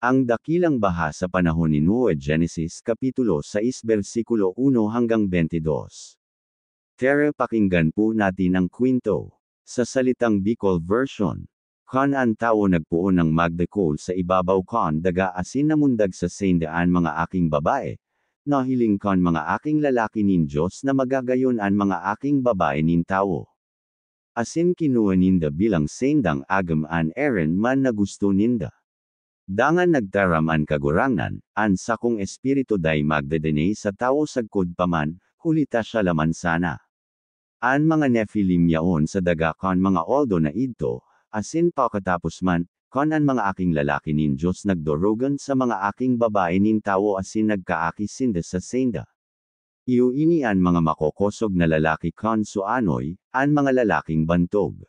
Ang dakilang baha sa panahon ni Noe, Genesis Kapitulo 6 versikulo 1 hanggang 22. Tara, pakinggan po natin ang kwento. Sa salitang Bicol version, kan ang tao nagpuon ng magdakol sa ibabaw kan daga asin namundag sa sendaan mga aking babae. Nahiling kan mga aking lalaki nin Diyos na magagayon ang mga aking babae nin tao. Asin kinuha ninda bilang sendang agam an Aaron man na gusto ninda. Dangan nagtaram an kagurangan, an sakong espiritu day magdadene sa tao sagkod paman, hulita siya laman sana. An mga Nephilim yaon sa daga kan mga oldo na idto, asin pakatapos man, kan an mga aking lalaki nin Diyos nagdorogan sa mga aking babae nin tao asin nagkaaki sinda sa senda. Iuini an mga makokosog na lalaki kan suanoy, an mga lalaking bantog.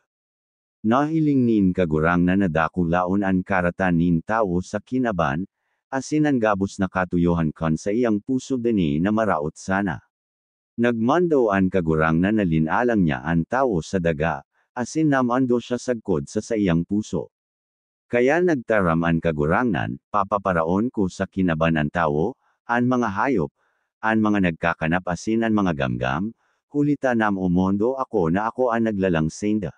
Nahiling nin kagurang na nadakulaon an karatan nin tao sa kinaban, asin ang gabos na katuyohan kan sa iyang puso deni na maraot sana. Nagmando an kagurang na nalinalang niya ang tao sa daga, asin namando siya sagkod sa iyang puso. Kaya nagtaram an kagurangan, papaparaon ko sa kinaban ang tao, an mga hayop, an mga nagkakanap asin an mga gamgam, hulita nam umondo ako na ako ang naglalang senda.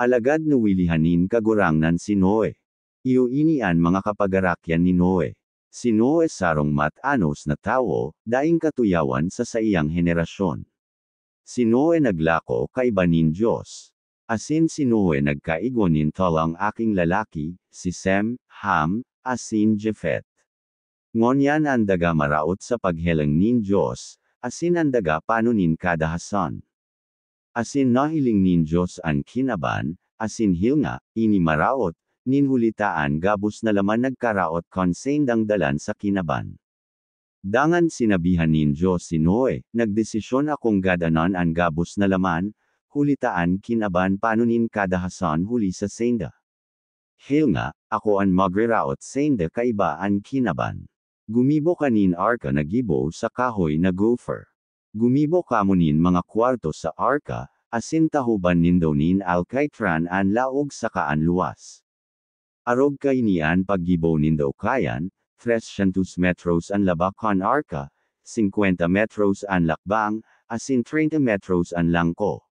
Alagad nuwilihanin kagurangnan si Noe. Iuinian mga kapagarakyan ni Noe. Si Noe sarong matanos na tao, daing katuyawan sa iyang henerasyon. Si Noe naglako kaiba nin Diyos. Asin si Noe nagkaigo nin talang aking lalaki, si Sem, Ham, asin Jefet. Ngonyan ang daga maraot sa paghelang nin Diyos, asin ang daga panunin kadahasan. Asin nahiling nin Diyos ang kinaban, asin hilnga, ini maraot, nin hulitaan gabos na laman nagkaraot kon sendang dalan sa kinaban. Dangan sinabihan nin Diyos si Noe, nagdesisyon akong gadanon ang gabos na laman, hulitaan kinaban panunin kadahasan huli sa senda. Hilnga, ako ang magriraot senda kaiba ang kinaban. Gumibo kanin arka na gibo sa kahoy na gopher. Gumibo kamunin mga kwarto sa arka, asin tahuban nindonin alkaitran an laog sa kaan luwas. Arog kainian paggibo nindo kayan, 300 metros an labakan arka, 50 metros an lakbang, asin 30 metros an langko.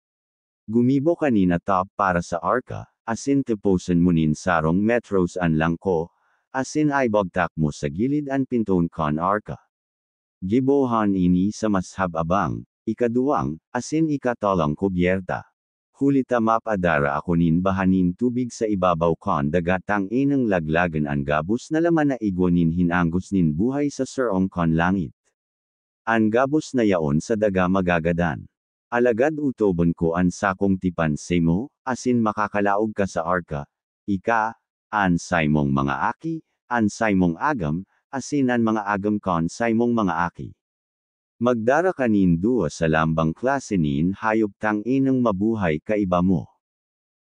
Gumibo kanina top para sa arka, asin teposan munin sarong metros an langko, asin ay bagtak mo sa gilid an pinton kan arka. Gibohan ini sa mashababang, ikaduwang, asin ikatalang kubyerta. Hulita mapadara ako nin bahanin tubig sa ibabaw kan dagatang inang laglagan ang gabos na laman na igwanin hinanggos nin buhay sa serong kan langit. Ang gabos na yaon sa daga magagadan. Alagad utoban ko an sakong tipan semo, asin makakalaog ka sa arka. Ika, an saymong mga aki, an saymong agam, asinan mga agam kon saymong mga aki. Magdara kanin dua sa lambang klase nin hayop tang inang mabuhay kaiba mo.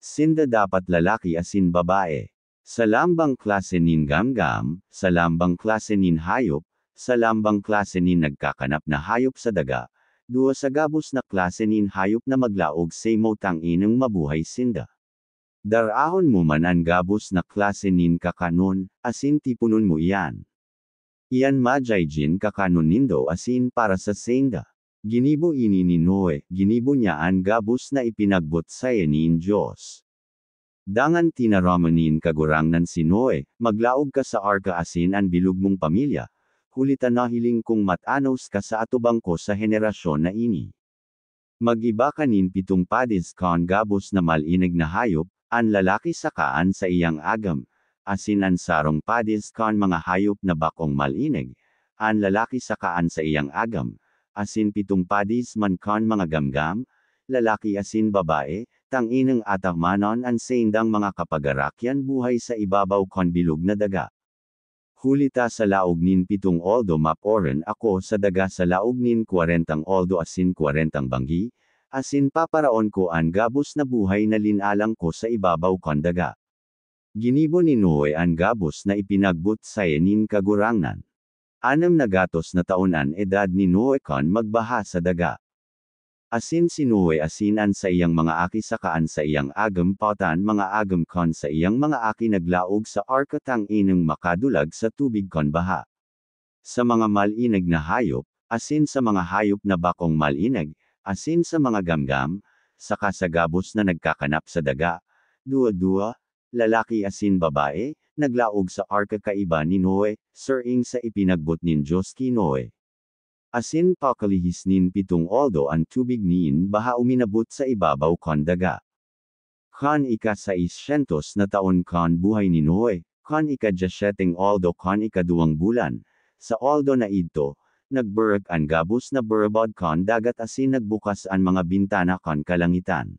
Sinda dapat lalaki asin babae. Sa lambang klase nin gamgam, sa lambang klase nin hayop, sa lambang klase nin nagkakanap na hayop sa daga, dua sa gabos na klase nin hayop na maglaog saymo tang inang mabuhay sinda. Darahon mo man ang gabos na klase nin kakanon, asin tipunon mo iyan. Iyan majayjin kakanon nindo asin para sa senda. Ginibo ini ni Noe, ginibo niya ang gabos na ipinagbot sa nin Diyos. Dangan tinaramanin kagurangnan si Noe, maglaog ka sa arka asin ang bilog mong pamilya, hulita nahiling kong matanos ka sa atubang ko sa henerasyon na ini. Magiba kanin 7 padis kan gabos na malinig na hayop, ang lalaki sakaan sa iyang agam, asin ang sarong padis kan mga hayop na bakong malinig, ang lalaki sakaan sa iyang agam, asin 7 padis man kan mga gamgam, lalaki asin babae, tang inang atamanon ang sendang mga kapagarakyan buhay sa ibabaw kan bilog na daga. Hulita sa laog nin 7 oldo maporen ako sa daga sa laog nin 40 oldo asin 40 banggi, asin paparaon ko ang gabos na buhay na linalang ko sa ibabaw kan daga. Ginibo ni Noe ang gabos na ipinagbut sa nin kagurangan. 6 na gatos na taon an edad ni Noe kan magbaha sa daga. Asin sinuwe asinan sa iyang mga aki sakaan sa iyang agam pautan mga agam kon sa iyang mga aki naglaog sa arka tang inang makadulag sa tubig kon baha. Sa mga malinag na hayop, asin sa mga hayop na bakong malinag, asin sa mga gamgam, saka sa gabos na nagkakanap sa daga, dua-dua, lalaki asin babae, naglaog sa arka kaiba ni Noe, sering sa ipinagbot nin Diyos ki Noe. Asin pakalihis nin 7 oldo ang tubig nin baha uminabot sa ibabaw kon daga. Kan ika 600 na taon kon buhay ni Noe, kan ika 17 oldo kon ika 2 bulan, sa oldo na ito, nagburag ang gabos na burabod kon dagat asin nagbukas ang mga bintana kon kalangitan.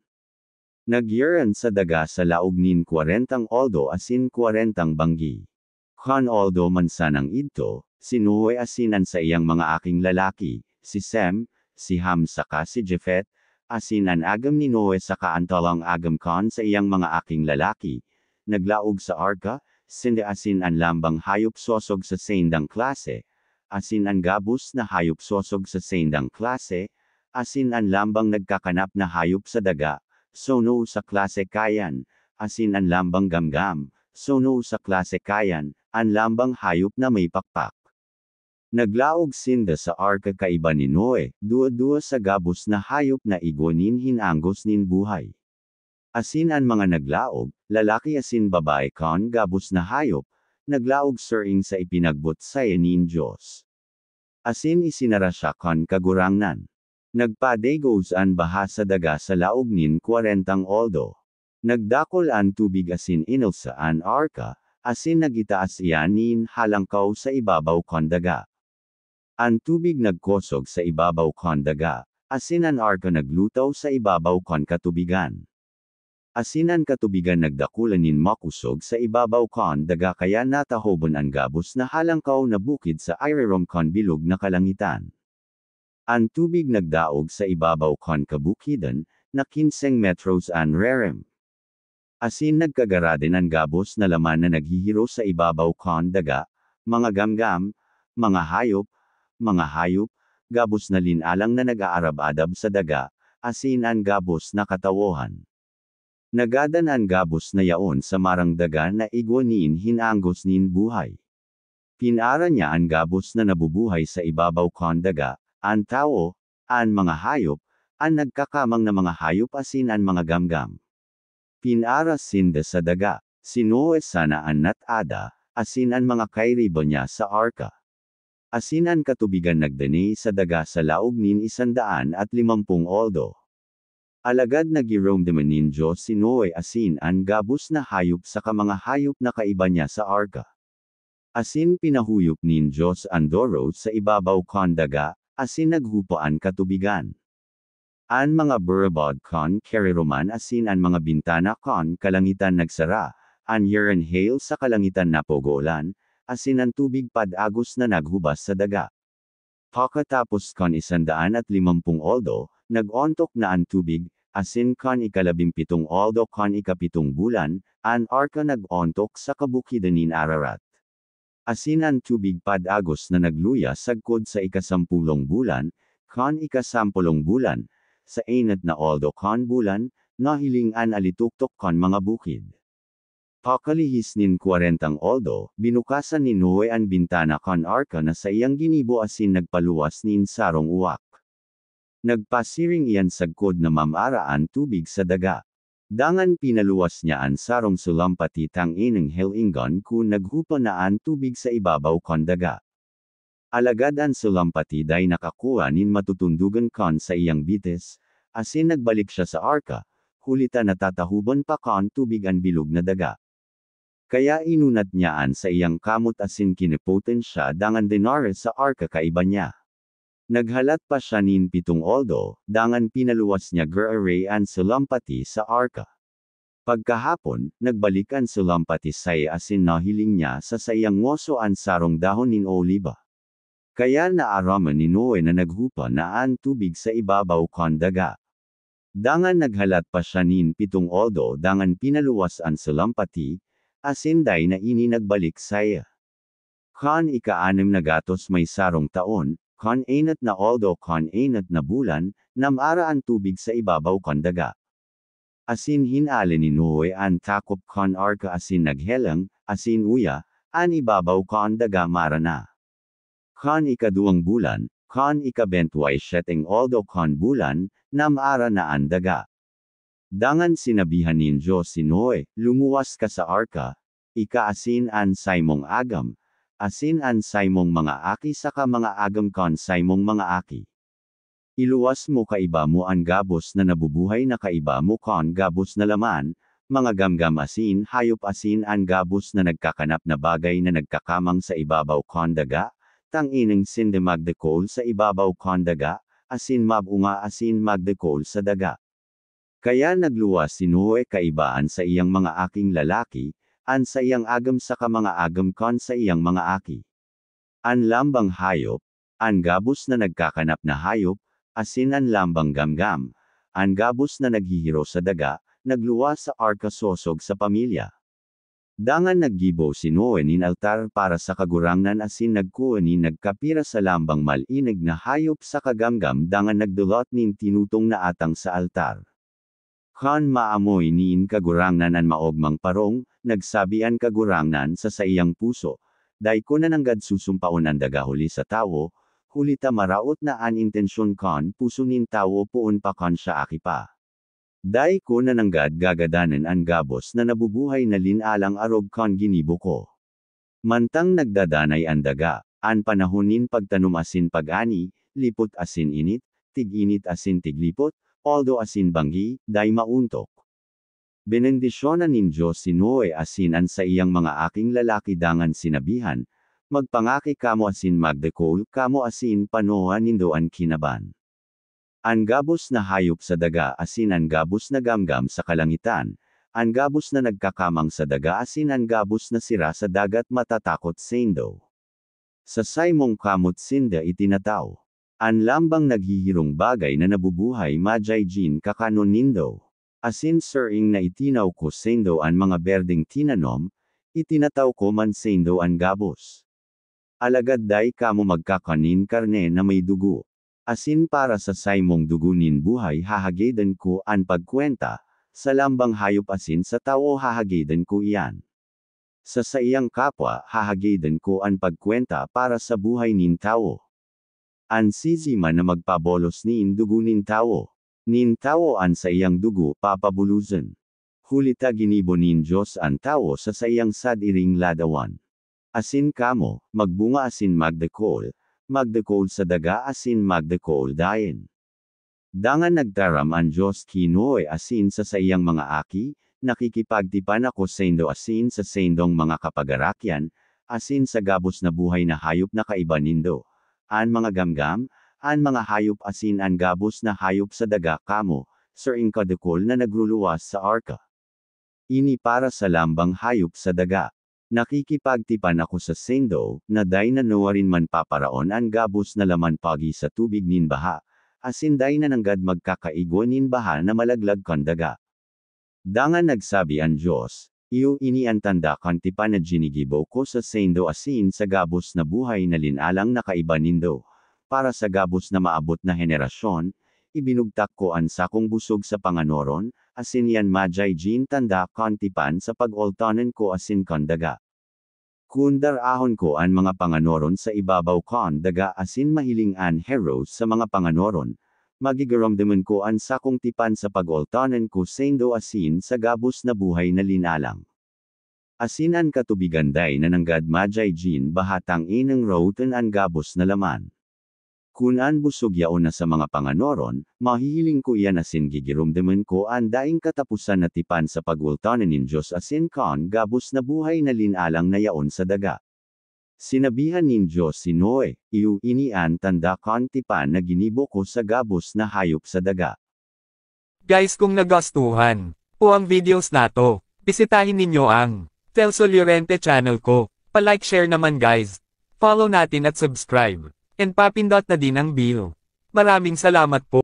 Nagyaran sa daga sa laog nin 40 oldo asin 40 banggi. Kan oldo mansanang ito, si Noe asinan sa iyang mga aking lalaki, si Sem, si Ham saka si Japhet, asin ang agam ni Noe saka ang talang agam kon sa iyang mga aking lalaki, naglaog sa arka, sindi asin ang lambang hayop sosog sa sendang klase, asin ang gabos na hayop sosog sa sendang klase, asin ang lambang nagkakanap na hayop sa daga, sono sa klase kayan, asin ang lambang gamgam, sono sa klase kayan, ang lambang hayop na may pakpak. Naglaog sinda sa arka kaiba ni Noe, dua-dua sa gabos na hayop na igwanin hinanggos nin buhay. Asin ang mga naglaog, lalaki asin babae kon gabos na hayop, naglaog sering sa ipinagbot sa nin Diyos. Asin isinara siya kon kagurangnan. Nagpadegos ang baha sa daga sa laog nin 40 oldo. Nagdakol ang tubig asin inilsa ang arka, asin nagitaas iyan nin halangkaw sa ibabaw kon daga. Ang tubig nagkosog sa ibabaw kon daga, asin ang arka naglutaw sa ibabaw kon katubigan. Asin ang katubigan nagdakulan nin makusog sa ibabaw kon daga kaya natahobon ang gabos na halangkaw na bukid sa irirom kon bilog na kalangitan. Ang tubig nagdaog sa ibabaw kon kabukidan, na 15 metros ang rerem. Asin nagkagara din ang gabos na laman na naghihiro sa ibabaw kon daga, mga gamgam, mga hayop, gabos na linalang na nag-aarab-adab sa daga, asin ang gabos na katawohan. Nagadan ang gabos na yaon sa marang daga na igwanin hinanggos nin buhay. Pinara niya ang gabos na nabubuhay sa ibabaw kon daga, ang tao, ang mga hayop, ang nagkakamang na mga hayop asin ang mga gamgam. Pinara sinda sa daga, si Noe sana ang natada, asin ang mga kairiba niya sa arka. Asin ang katubigan nagdani sa daga sa laog nin 150 oldo. Alagad nagiromdaman nin Diyos si Noe asin ang gabos na hayop sa mga hayop na kaiba niya sa arka. Asin pinahuyop nin Diyos ang doro sa ibabaw kon daga, asin naghupaan katubigan. Ang mga burabod kon keriroman asin ang mga bintana kon kalangitan nagsara, ang yaran hail sa kalangitan napogolan, asin ang tubig padagos na naghubas sa daga. Pagkatapos kon 150 oldo, nag-ontok na ang tubig, asin kon 17 oldo kon 7 bulan, ang arka nag-ontok sa kabukidan nin Ararat. Asin ang tubig padagos na nagluya sagkod sa 10 bulan, kon 10 bulan, sa 4 na oldo kon bulan, nahiling an alituktok kon mga bukid. Pakalihis nin 40 oldo, binukasan ni Noe ang bintana kon arka na sa iyang ginibo asin nagpaluwas nin sarong uwak. Nagpasiring iyan sagkod na mamaraan tubig sa daga. Dangan pinaluwas niya ang sarong sulampati tang inang helingon kung naghupa na ang tubig sa ibabaw kon daga. Alagad ang sulampati day nakakuha nin matutundugan kon sa iyang bitis, asin nagbalik siya sa arka, hulita natatahuban pa kon tubig ang bilog na daga. Kaya inunat niyaan sa iyang kamot asin kinipoten siya dangan dinares sa arka kaiba niya. Naghalat pa siya nin 7 oldo, dangan pinaluwas niya geraray ang sulampati sa arka. Pagkahapon, nagbalik ang sulampati say asin nahiling niya sa sayang ngoso ang sarong dahon nin oliba. Kaya naaraman ni Noe na naghupa na ang tubig sa ibabaw kon daga. Dangan naghalat pa siya nin 7 oldo dangan pinaluwas ang sulampati, asin day na ini nagbalik saya. Kan ika-6 na gatos may sarong taon, kon ainat na aldo kon ainat na bulan, namara ang tubig sa ibabaw kon daga. Asin hinale ni Noe an takop kon arka asin naghelang, asin uya, an ibabaw kon daga marana. Kon ikaduang bulan, kon ikabentway setting aldo kon bulan, namara na an daga. Dangan sinabihan ni Diyos si Noe, lumuwas ka sa arka, ika-asin an saymong agam, asin an saymong mga aki saka mga agam kon saymong mga aki. Iluwas mo kaiba mo ang gabos na nabubuhay na kaiba mo kon gabos na laman, mga gamgam asin hayop asin ang gabos na nagkakanap na bagay na nagkakamang sa ibabaw kon daga, tanginang sinde magdekol sa ibabaw kon daga, asin mabunga asin magdekol sa daga. Kaya nagluwas si Noe kaibaan sa iyang mga aking lalaki, an sa iyang agam saka mga agam kon sa iyang mga aki. An lambang hayop, an gabos na nagkakanap na hayop, asin ang lambang gamgam, ang gabos na naghihiro sa daga, nagluwas sa arka sosog sa pamilya. Dangan naggibo si Noe nin altar para sa kagurangnan asin nagkuha nin nagkapira sa lambang malinig na hayop sa kagamgam dangan nagdulot nin tinutong na atang sa altar. Kan maamoy nin kagurangnan an maogmang parong, nagsabian kagurangnan sa iyang puso, day ko na nanggad susumpaon ang daga huli sa tawo, hulita maraot na an intensyon kon puso nin tawo poon pa kon siya aki pa. Day ko na nanggad gagadanan ang gabos na nabubuhay na linalang arog kon ginibo ko. Mantang nagdadanay ang daga, an panahonin pagtanom asin pag-ani, lipot asin init, tig-init asin tiglipot, aldo asin banggi, day mauntok. Benendisyonan nin Diyos si Noe asin an sa iyang mga aking lalaki dangan sinabihan, magpangaki kamo asin magdekol kamo asin panoa nindo an kinaban. Ang gabos na hayop sa daga asin ang gabos na gamgam sa kalangitan, ang gabos na nagkakamang sa daga asin ang gabos na sira sa dagat matatakot sendo. Sa saymong kamot sinda itinataw. Ang lambang naghihirong bagay na nabubuhay majay jin kakanon nindo. Asin sering na itinaw ko sendo ang mga berdeng tinanom, itinataw ko man sendo ang gabos. Alagad day kamo magkakanin karne na may dugo. Asin para sa saymong dugunin buhay hahagidan ko ang pagkwenta, sa lambang hayop asin sa tao hahagidan ko iyan. Sa iyang kapwa hahagidan ko ang pagkwenta para sa buhay nin tao. An sisima na magpabolos nin dugunin tao. Nin tao an sa iyang dugo papabulusan. Hulita ginibo nin Diyos ang tao sa iyang sadiring ladawan. Asin kamo, magbunga asin magdekol sa daga asin magdekol dayen. Dangan nagtaram ang Diyos ki Noe asin sa iyang mga aki, nakikipagtipan ako sendo asin sa sendong mga kapagarakyan, asin sa gabos na buhay na hayop na kaiba nindo. An mga gamgam, an mga hayop asin an gabos na hayop sa daga kamo, sering kadekol na nagruluwas sa arka. Ini para sa lambang hayop sa daga. Nakikipagtipan ako sa sendo, na day na nawarin man paparaon ang gabos na laman pagi sa tubig nin baha, asin day na nanggad magkakaigwa nin baha na malaglag kon daga. Dangan nagsabi ang Diyos, iyo ini ang tanda kon tipan na ginigibo ko sa sendo asin sa gabos na buhay na linalang na kaiba nindo, para sa gabos na maabot na henerasyon, ibinugtak ko ang sakong busog sa panganoron, asin yan majay jin tanda kon tipan sa pag-oltanan ko asin kon daga. Kundar ahon ko ang mga panganoron sa ibabaw kon daga asin mahiling an heroes sa mga panganoron, magigaramdaman ko ang sakong tipan sa pag-oltanan ko sendo asin sa gabos na buhay na linalang. Asin an katubigan day na nanggad majay jin bahatang inang routan ang gabos na laman. Kung an busog yaon na sa mga panganoron, mahihiling ko iyan asin gigirumdaman ko ang daing katapusan na tipan sa pag-ultanan nin Diyos asin kon gabos na buhay na linalang na yaon sa daga. Sinabihan nin Diyos si Noe, iyo ini an tanda kon tipan na ginibo ko sa gabos na hayop sa daga. Guys, kung nagustuhan po ang videos nato, bisitahin ninyo ang Telso Llorente channel ko. Pa-like share naman guys. Follow natin at subscribe. And papindot na din ang bell. Maraming salamat po.